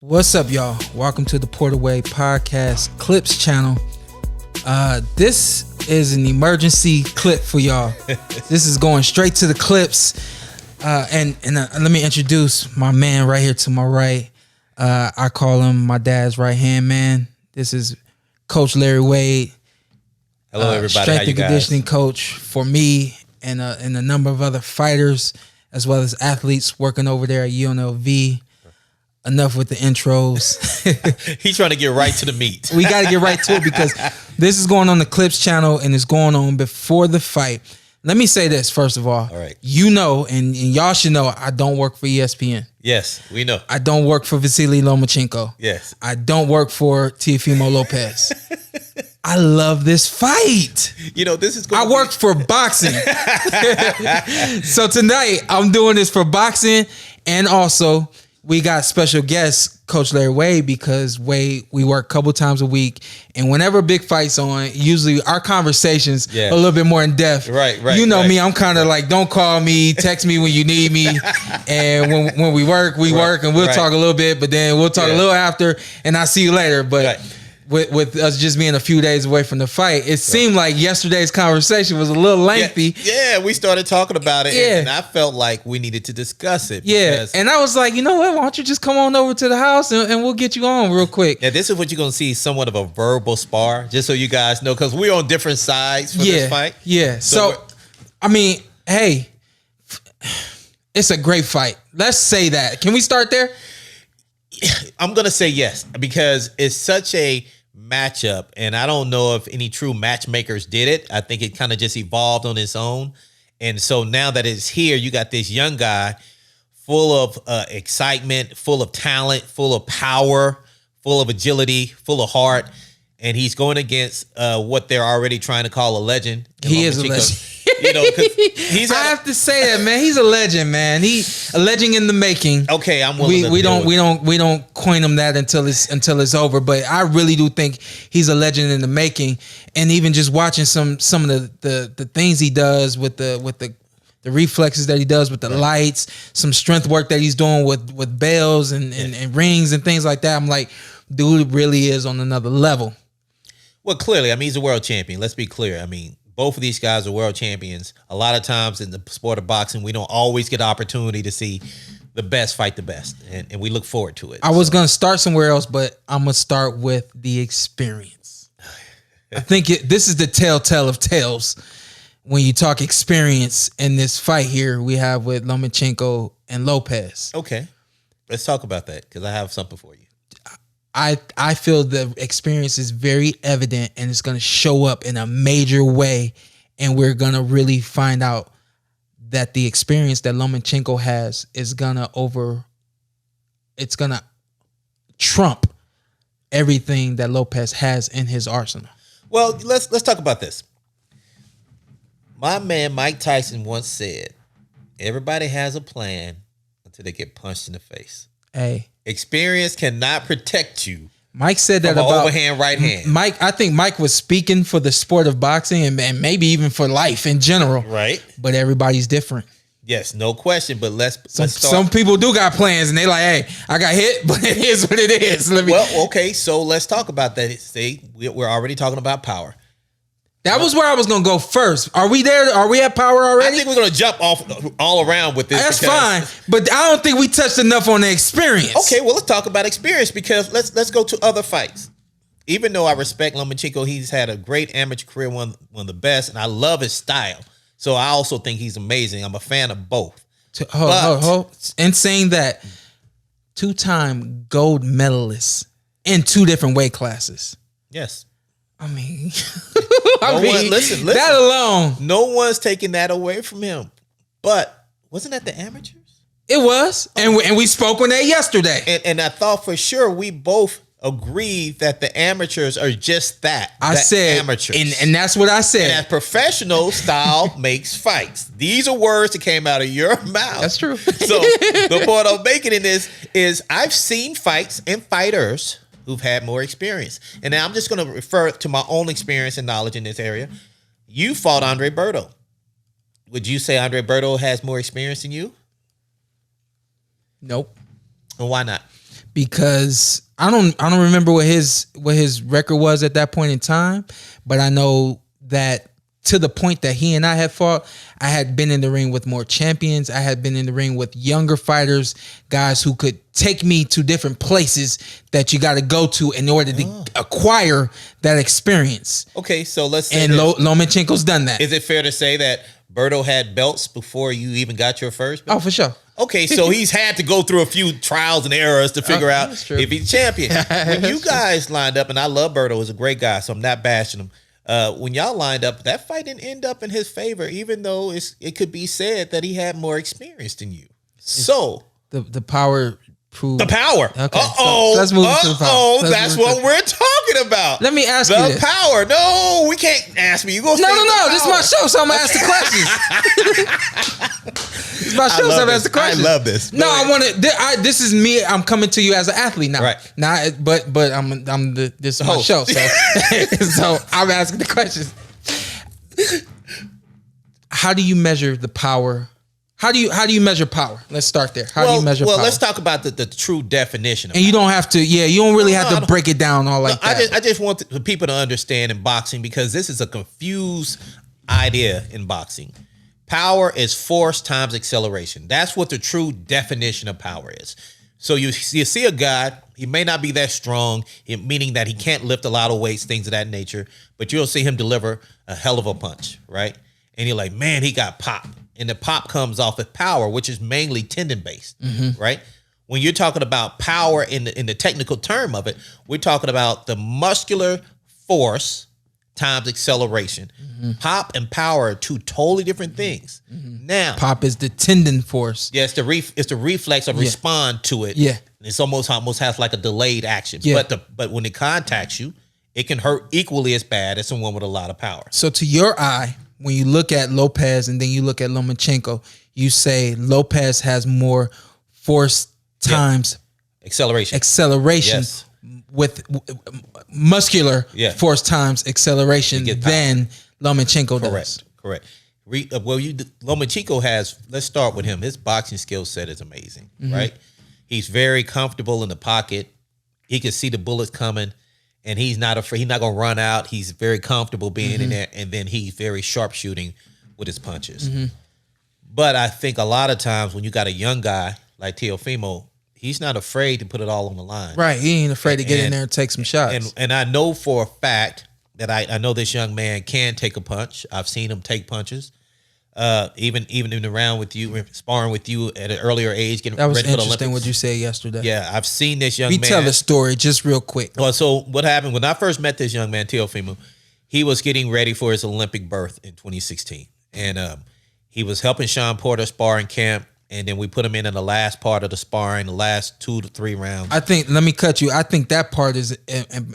What's up, y'all? Welcome to the Porterway Podcast Clips channel. This is an emergency clip for y'all. This is going straight to the clips. And let me introduce my man right here to my right. I call him my dad's right hand man. This is Coach Larry Wade. Hello, everybody. Strength and conditioning coach for me and a number of other fighters, as well as athletes working over there at UNLV. Enough with the intros. He's trying to get right to the meat. We got to get right to it because this is going on the Clips channel and it's going on before the fight. Let me say this first of all. All right. You know, and y'all should know, I don't work for ESPN. Yes, we know. I don't work for Vasyl Lomachenko. Yes. I don't work for Teofimo Lopez. I love this fight. You know, this is I work for boxing. So tonight I'm doing this for boxing, and also we got special guest Coach Larry Wade, because we work a couple times a week, and whenever a big fight's on, usually our conversations a little bit more in depth. Right. You know me, I'm kind of like, don't call me, text me when you need me, and when we work, and we'll talk a little bit, but then we'll talk a little after, and I'll see you later. But with us just being a few days away from the fight, it seemed like yesterday's conversation was a little lengthy. Yeah, we started talking about it, and I felt like we needed to discuss it. Yeah, and I was like, you know what? Why don't you just come on over to the house and we'll get you on real quick. Yeah, this is what you're going to see, somewhat of a verbal spar, just so you guys know, because we're on different sides for this fight. Yeah, so I mean, hey, it's a great fight. Let's say that. Can we start there? I'm going to say yes, because it's such a matchup, and I don't know if any true matchmakers did it. I think it kind of just evolved on its own. And so now that it's here, you got this young guy full of excitement, full of talent, full of power, full of agility, full of heart, and he's going against what they're already trying to call a legend. He is a legend. You know, because I have to say that, man. He's a legend, man. He's a legend in the making. Okay, I'm willing. We don't coin him that until it's over. But I really do think he's a legend in the making. And even just watching some of the things he does with the reflexes that he does with the lights, some strength work that he's doing with bells and rings and things like that. I'm like, dude really is on another level. Well, clearly, I mean, he's a world champion. Let's be clear. I mean, both of these guys are world champions. A lot of times in the sport of boxing, we don't always get the opportunity to see the best fight the best, and we look forward to it. I was going to start somewhere else, but I'm going to start with the experience. I think this is the telltale of tales when you talk experience in this fight here we have with Lomachenko and Lopez. Okay, let's talk about that, because I have something for you. I feel the experience is very evident, and it's going to show up in a major way, and we're going to really find out that the experience that Lomachenko has is going to trump everything that Lopez has in his arsenal. Well, let's talk about this. My man Mike Tyson once said, everybody has a plan until they get punched in the face. Hey, experience cannot protect you. Mike said that from about overhand right hand. Mike, I think Mike was speaking for the sport of boxing and maybe even for life in general. Right. But everybody's different. Yes, no question. But let's start. Some people do got plans, and they like, hey, I got hit, but it is what it is. Well, okay, so let's talk about that. See, we're already talking about power. That was where I was going to go first. Are we there? Are we at power already? I think we're going to jump off all around with this. That's fine, but I don't think we touched enough on the experience. Okay, well, let's talk about experience, because let's go to other fights. Even though I respect Lomachenko, he's had a great amateur career, one of the best, and I love his style. So I also think he's amazing. I'm a fan of both. In saying that, 2-time gold medalist in 2 different weight classes. Yes. I mean, listen. That alone. No one's taking that away from him. But wasn't that the amateurs? It was. And we spoke on that yesterday. And I thought for sure we both agreed that the amateurs are just that. I said amateurs. And that's what I said. And as professional, style makes fights. These are words that came out of your mouth. That's true. So the point I'm making in this is I've seen fights and fighters who've had more experience. And now I'm just going to refer to my own experience and knowledge in this area. You fought Andre Berto. Would you say Andre Berto has more experience than you? Nope. And why not? because I don't remember what his record was at that point in time, but I know that to the point that he and I had fought, I had been in the ring with more champions. I had been in the ring with younger fighters, guys who could take me to different places that you got to go to in order to acquire that experience. Okay, so let's say and Lomachenko's done that. Is it fair to say that Berto had belts before you even got your first belt? Oh, for sure. Okay, so he's had to go through a few trials and errors to figure out if he's champion. When you guys lined up, and I love Berto, he's a great guy, so I'm not bashing him. When y'all lined up, that fight didn't end up in his favor, even though it could be said that he had more experience than you. So the power proved the power. Okay, so let's move to the power. That's what we're talking about. Let me ask you the power. No, we can't ask me. You gonna no. This is my show, so I'm gonna ask the questions. It's my show, so I'm gonna ask the questions. I love this. No, I want to. This is me. I'm coming to you as an athlete now. Right. Now, but this is my show, so so I'm asking the questions. How do you measure the power? How do you measure power? Let's start there. How do you measure power? Well, let's talk about the true definition of and you don't have to, you don't really have to break it down all like that. I just want the people to understand in boxing, because this is a confused idea in boxing. Power is force times acceleration. That's what the true definition of power is. So you see a guy, he may not be that strong, meaning that he can't lift a lot of weights, things of that nature, but you'll see him deliver a hell of a punch, right? And you're like, man, he got pop. And the pop comes off of power, which is mainly tendon-based, right? When you're talking about power in the technical term of it, we're talking about the muscular force times acceleration. Pop and power are two totally different things. Now, pop is the tendon force. Yeah, it's the reflex of respond to it. Yeah, it's almost has like a delayed action. Yeah. But when it contacts you, it can hurt equally as bad as someone with a lot of power. So to your eye, when you look at Lopez and then you look at Lomachenko, you say Lopez has more force times acceleration. Yes. With muscular force times acceleration than Lomachenko does. Correct. Lomachenko has, let's start with him. His boxing skill set is amazing, right? He's very comfortable in the pocket. He can see the bullets coming. And he's not afraid. He's not going to run out. He's very comfortable being in there. And then he's very sharp shooting with his punches. But I think a lot of times when you got a young guy like Teofimo, he's not afraid to put it all on the line. Right. He ain't afraid to get in there and take some shots. And I know for a fact that I know this young man can take a punch. I've seen him take punches. Even in the round with you, sparring with you at an earlier age, getting ready for the Olympics. That was interesting what you said yesterday. Yeah, I've seen this young man. Tell the story just real quick. Well, so what happened when I first met this young man, Teofimo, he was getting ready for his Olympic berth in 2016. And he was helping Shawn Porter spar in camp. And then we put him in the last part of the sparring, the last 2 to 3 rounds. Let me cut you. I think that part is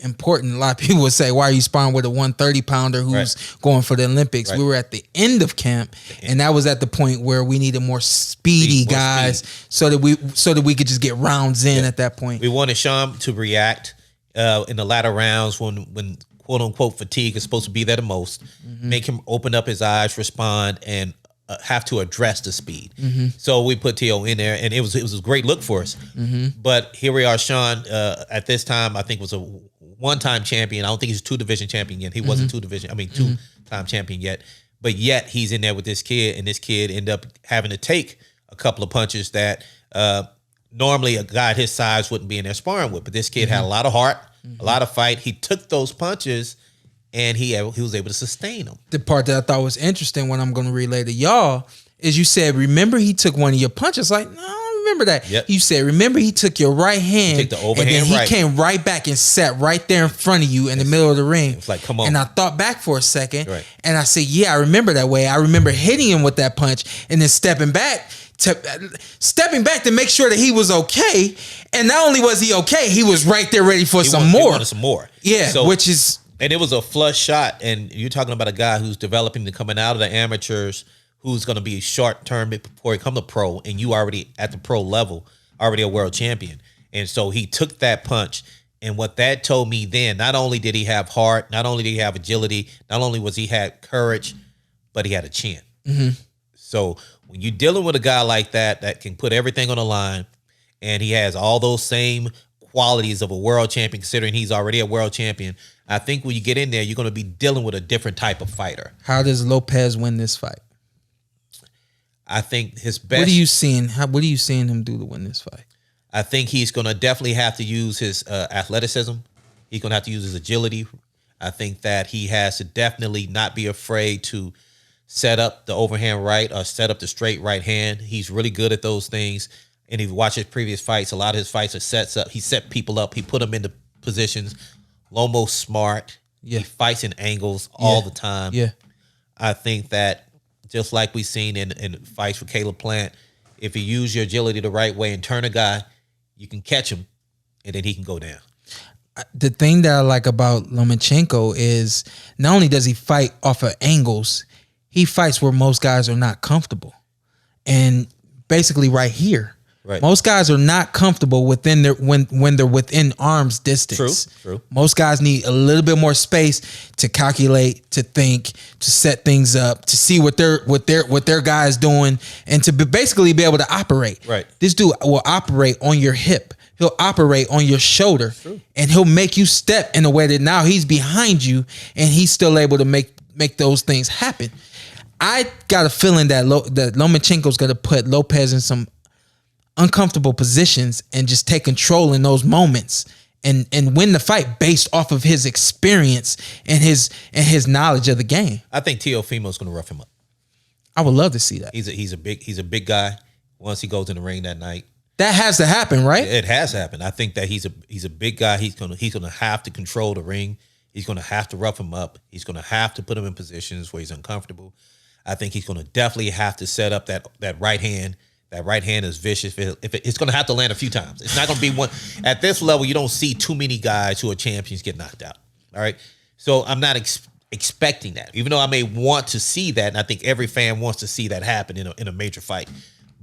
important. A lot of people would say, why are you sparring with a 130-pounder who's going for the Olympics? Right. We were at the end of camp, and that was at the point where we needed more speedy guys so that we could just get rounds in at that point. We wanted Shawn to react in the latter rounds when quote-unquote fatigue is supposed to be there the most, make him open up his eyes, respond, and have to address the speed. So we put Teo in there, and it was a great look for us. But here we are, Shawn, at this time, I think was a one-time champion. I don't think he's a 2-division champion yet. He wasn't 2-time champion yet. But yet he's in there with this kid, and this kid ended up having to take a couple of punches that normally a guy his size wouldn't be in there sparring with. But this kid had a lot of heart, a lot of fight. He took those punches, and he was able to sustain them. The part that I thought was interesting, when I'm going to relay to y'all, is you said, remember he took one of your punches. Like, no, I don't remember that. Yep. You said, remember he took your right hand, he took the overhand, and then he came right back and sat right there in front of you in the middle of the ring. It's like, come on. And I thought back for a second, and I said, yeah, I remember that way. I remember hitting him with that punch and then stepping back to make sure that he was okay. And not only was he okay, he was right there ready for some more. He wanted some more. Yeah, so, which is... And it was a flush shot, and you're talking about a guy who's developing to coming out of the amateurs, who's going to be short term before he come to pro, and you already at the pro level, already a world champion. And so he took that punch, and what that told me then, not only did he have heart, not only did he have agility, not only was he had courage, but he had a chin. So when you're dealing with a guy like that can put everything on the line, and he has all those same qualities of a world champion, considering he's already a world champion. I think when you get in there, you're going to be dealing with a different type of fighter. How does Lopez win this fight? I think his best. What are you seeing? What are you seeing him do to win this fight? I think he's going to definitely have to use his athleticism. He's going to have to use his agility. I think that he has to definitely not be afraid to set up the overhand right or set up the straight right hand. He's really good at those things. And if you watch his previous fights, a lot of his fights are sets up. He set people up. He put them into positions. Lomo's smart. Yeah. He fights in angles all the time. Yeah. I think that just like we've seen in fights with Caleb Plant, if you use your agility the right way and turn a guy, you can catch him, and then he can go down. The thing that I like about Lomachenko is not only does he fight off of angles, he fights where most guys are not comfortable. And basically right here. Right. Most guys are not comfortable within their when they're within arm's distance. True. Most guys need a little bit more space to calculate, to think, to set things up, to see what their guy is doing, and to basically be able to operate. Right. This dude will operate on your hip. He'll operate on your shoulder, and he'll make you step in a way that now he's behind you, and he's still able to make those things happen. I got a feeling that Lomachenko's going to put Lopez in some uncomfortable positions and just take control in those moments and win the fight based off of his experience and his knowledge of the game. I think Teofimo's going to rough him up. I would love to see that. He's a big guy. Once he goes in the ring that night, that has to happen, right? it has happened. I think that he's a big guy. He's gonna have to control the ring. He's gonna have to rough him up. He's gonna have to put him in positions where he's uncomfortable. I think he's gonna definitely have to set up that right hand. That right hand is vicious. It's going to have to land a few times. It's not going to be one. At this level, you don't see too many guys who are champions get knocked out. All right? So I'm not expecting that, even though I may want to see that, and I think every fan wants to see that happen in a major fight.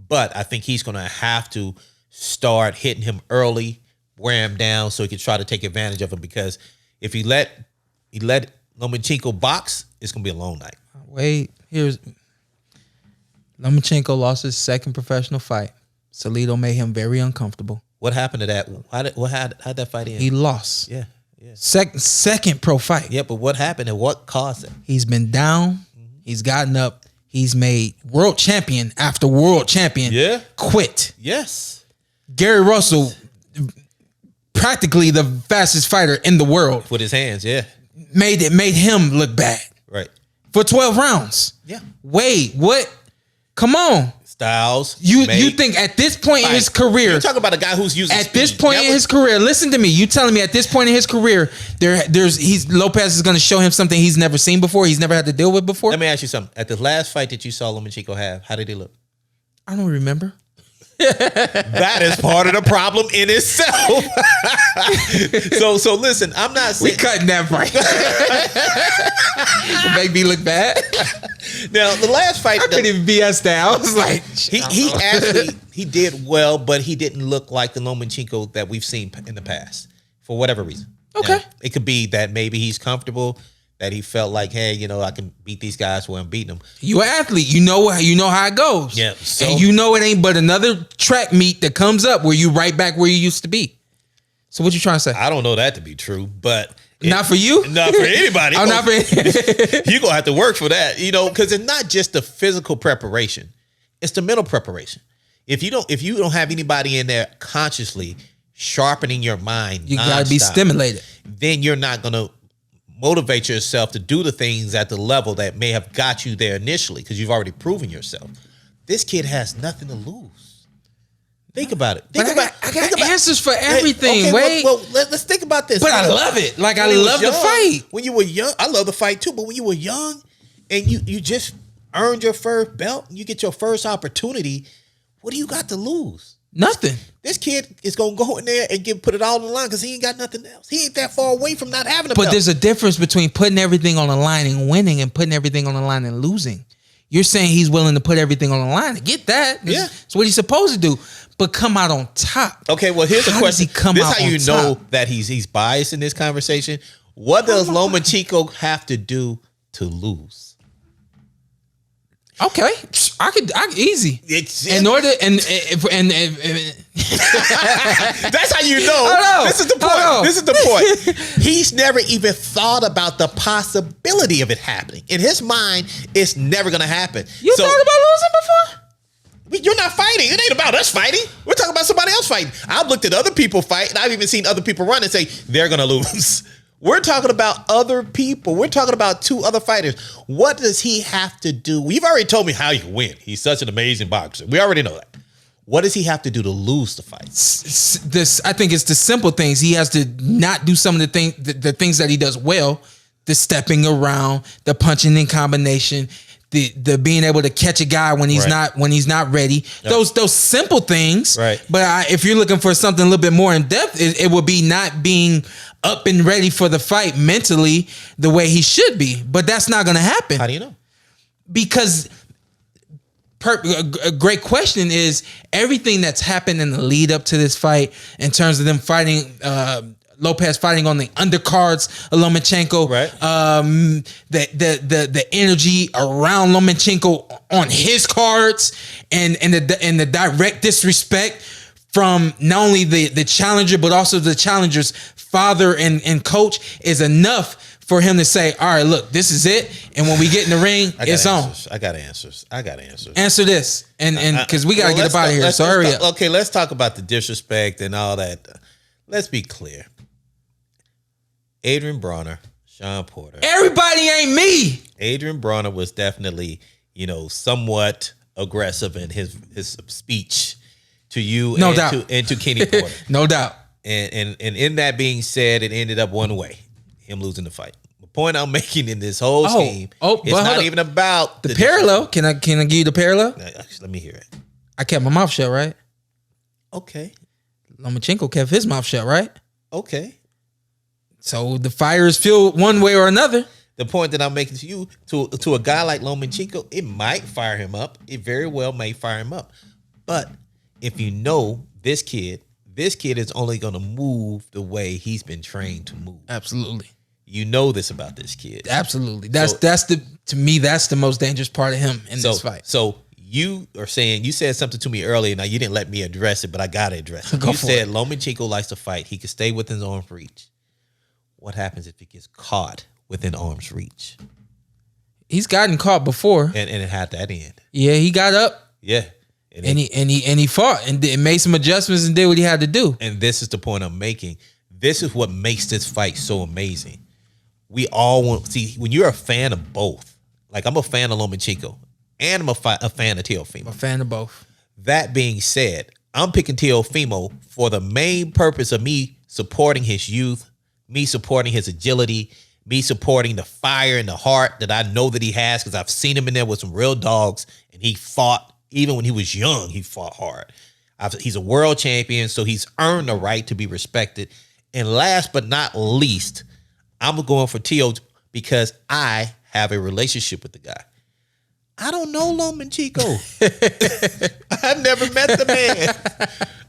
But I think he's going to have to start hitting him early, wear him down so he can try to take advantage of him, because if he let Lomachenko box, it's going to be a long night. Wait, Lomachenko lost his second professional fight. Salido made him very uncomfortable. What happened to that? How'd that fight end? He lost. Yeah. Second pro fight. Yeah, but what happened and what caused it? He's been down. He's gotten up. He's made world champion after world champion. Yeah. Quit. Yes. Gary Russell, practically the fastest fighter in the world, With his hands, yeah. made him look bad Right. for 12 rounds. Yeah. Wait, what? Come on. Styles. You think at this point in his career, You're talking about a guy who's using at this point in his career, listen to me. You telling me at this point in his career, Lopez is going to show him something he's never seen before, he's never had to deal with before? Let me ask you something. At the last fight that you saw Lomachenko have, how did he look? I don't remember. That is part of the problem in itself. So listen, I'm not saying We cutting that fight. Make me look bad. now the last fight I couldn't even BS that. I was like, he actually did well, but he didn't look like the Lomachenko that we've seen in the past for whatever reason. Okay. Now, it could be that maybe he's comfortable, that he felt like, hey, I can beat these guys where I'm beating them. you an athlete. You know how it goes. Yeah, so- and it ain't but another track meet that comes up where you right back where you used to be. So what you trying to say? I don't know that to be true, but Not for you? Not for anybody. I'm not for You're gonna have to work for that, because it's not just the physical preparation, it's the mental preparation. If you don't have anybody in there consciously sharpening your mind, You gotta be stimulated. then you're not gonna motivate yourself to do the things at the level that may have got you there initially, because you've already proven yourself. This kid has nothing to lose. Think about it. I got answers for everything. Okay, Wait. well, let's think about this. But I love it. Like, I When you was love the young, fight. When you were young, I love the fight too. But when you were young and you just earned your first belt, and you get your first opportunity, what do you got to lose? Nothing. This kid is gonna go in there and put it all on the line because he ain't got nothing else. He ain't that far away from not having a But belt. there's a difference between putting everything on the line and winning and putting everything on the line and losing. You're saying he's willing to put everything on the line to get that. Yeah. That's what he's supposed to do. But come out on top. Okay, well, here's How the does he question. come This is out how you on know top? that he's biased in this conversation. What does Lomachenko have to do to lose? Okay, I could easy. In order and that's how you know. This is the point. This is the point. He's never even thought about the possibility of it happening. In his mind, it's never going to happen. You thought about losing before? You're not fighting. It ain't about us fighting. We're talking about somebody else fighting. I've looked at other people fight, and I've even seen other people run and say they're going to lose. We're talking about other people. We're talking about two other fighters. What does he have to do? You've already told me how you win. He's such an amazing boxer. We already know that. What does he have to do to lose the fight? I think it's the simple things. He has to not do some of the things that he does well. The stepping around, the punching in combination, the being able to catch a guy when he's not ready. Yep. Those simple things. Right. But if you're looking for something a little bit more in depth, it would be not being up and ready for the fight mentally the way he should be. But that's not going to happen. How do you know? Because a great question is everything that's happened in the lead up to this fight in terms of them fighting, Lopez fighting on the undercards of Lomachenko, right? The energy around Lomachenko on his cards and the direct disrespect from not only the challenger but also the challenger's father and coach is enough for him to say, all right, look, this is it. And when we get in the ring, it's answers. on. I got answers. Answer this. And because we got to get up out of here. So hurry up. Okay, let's talk about the disrespect and all that. Let's be clear. Adrian Brenagh, Shawn Porter. Everybody ain't me. Adrian Brenagh was definitely, somewhat aggressive in his speech to you and to Kenny Porter. No doubt. And in that being said, it ended up one way. Him losing the fight. The point I'm making in this whole scheme, it's not even about the parallel. Can I give you the parallel? Actually, let me hear it. I kept my mouth shut, right? Okay. Lomachenko kept his mouth shut, right? Okay. So the fire is fueled one way or another. The point that I'm making to you, to a guy like Lomachenko, it might fire him up. It very well may fire him up. But if you know this kid is only going to move the way he's been trained to move. Absolutely. You know this about this kid. Absolutely. To me, that's the most dangerous part of him in this fight. So you are saying, you said something to me earlier. Now you didn't let me address it, but I got to address it. You said Lomachenko likes to fight. He can stay within his arm's reach. What happens if he gets caught within arm's reach? He's gotten caught before. And it had that end. Yeah, he got up. Yeah. And he fought and made some adjustments and did what he had to do. And this is the point I'm making. This is what makes this fight so amazing. We all want see when you're a fan of both. Like I'm a fan of Lomachenko and I'm a fan of Teofimo. I'm a fan of both. That being said, I'm picking Teofimo for the main purpose of me supporting his youth, me supporting his agility, me supporting the fire and the heart that I know that he has because I've seen him in there with some real dogs and he fought. Even when he was young, he fought hard. He's a world champion, so he's earned the right to be respected. And last but not least, I'm going for Teo because I have a relationship with the guy. I don't know Lomachenko. I've never met the man.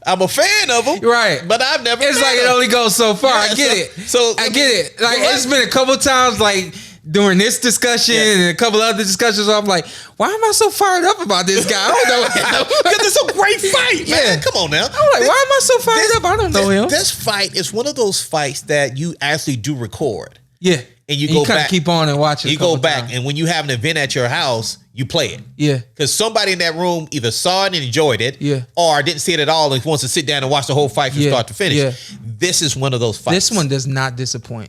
I'm a fan of him, right? But I've never. It's like it only goes so far. I get it. So I get it. Like it's been a couple times, like during this discussion and a couple other discussions, where I'm like, why am I so fired up about this guy? I don't know. Because it's a great fight, man. Yeah. Come on now. I'm like, why am I so fired up? I don't know him. This fight is one of those fights that you actually do record. Yeah. And you go back. Keep on and watch it. You go back, and when you have an event at your house, you play it. Yeah. Because somebody in that room either saw it and enjoyed it, or didn't see it at all and wants to sit down and watch the whole fight from start to finish. Yeah. This is one of those fights. This one does not disappoint.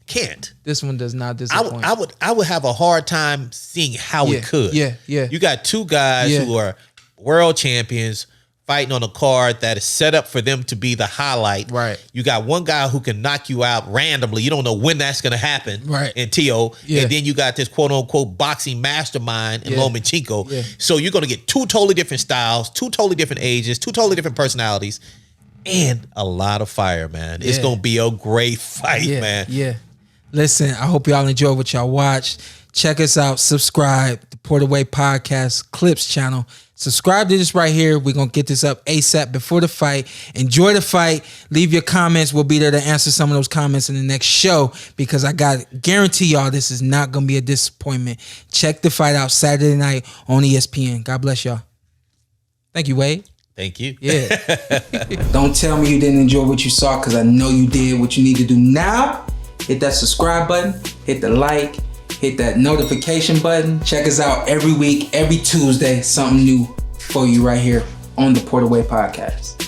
Can't. This one does not disappoint. I would have a hard time seeing how it could. Yeah. You got two guys who are world champions fighting on a card that is set up for them to be the highlight. Right. You got one guy who can knock you out randomly. You don't know when that's going to happen. Right. In Teo. Yeah. And then you got this quote unquote boxing mastermind in Lomachenko. Yeah. So you're going to get two totally different styles, two totally different ages, two totally different personalities, and a lot of fire, man. It's going to be a great fight, man. Yeah. Listen, I hope y'all enjoyed what y'all watched. Check us out. Subscribe. The Porterway Podcast Clips channel. Subscribe to this right here. We're going to get this up ASAP before the fight. Enjoy the fight. Leave your comments. We'll be there to answer some of those comments in the next show because I guarantee y'all this is not going to be a disappointment. Check the fight out Saturday night on ESPN. God bless y'all. Thank you, Wade. Thank you. Yeah. Don't tell me you didn't enjoy what you saw because I know you did. What you need to do now, hit that subscribe button, hit the like, hit that notification button. Check us out every week, every Tuesday. Something new for you right here on the Porterway Podcast.